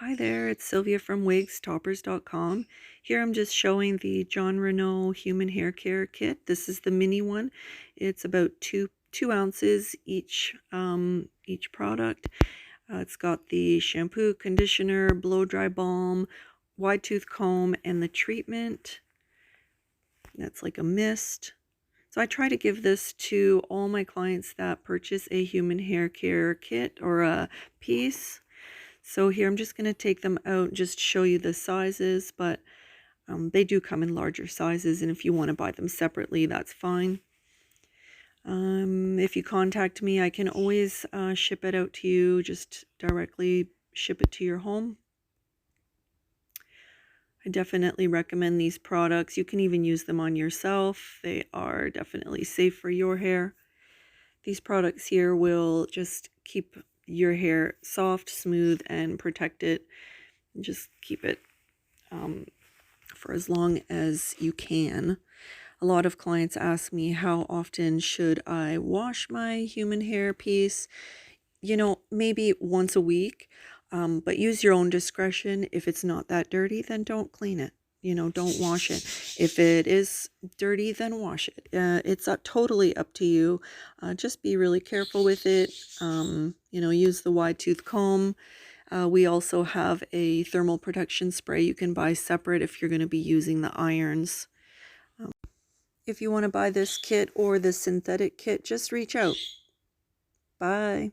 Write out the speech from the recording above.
Hi there, it's Sylvia from wigstoppers.com. Here I'm just showing the John Renau Human Hair Care Kit. This is the mini one. It's about two ounces each product. It's got the shampoo, conditioner, blow dry balm, wide tooth comb, and the treatment. That's like a mist. So I try to give this to all my clients that purchase a human hair care kit or a piece. So here I'm just going to take them out and just show you the sizes, but they do come in larger sizes, and if you want to buy them separately, that's fine. If you contact me, I can always ship it out to you, just directly ship it to your home. I definitely recommend these products. You can even use them on yourself. They are definitely safe for your hair. These products here will just keep your hair soft, smooth, and protect it. Just keep it for as long as you can. A lot of clients ask me, how often should I wash my human hair piece? You know, maybe once a week, but use your own discretion. If it's not that dirty, then don't clean it. You know, don't wash it. If it is dirty, then wash it. It's totally up to you. Just be really careful with it. You know, use the wide tooth comb. We also have a thermal protection spray you can buy separate if you're going to be using the irons. If you want to buy this kit or the synthetic kit, just reach out. Bye.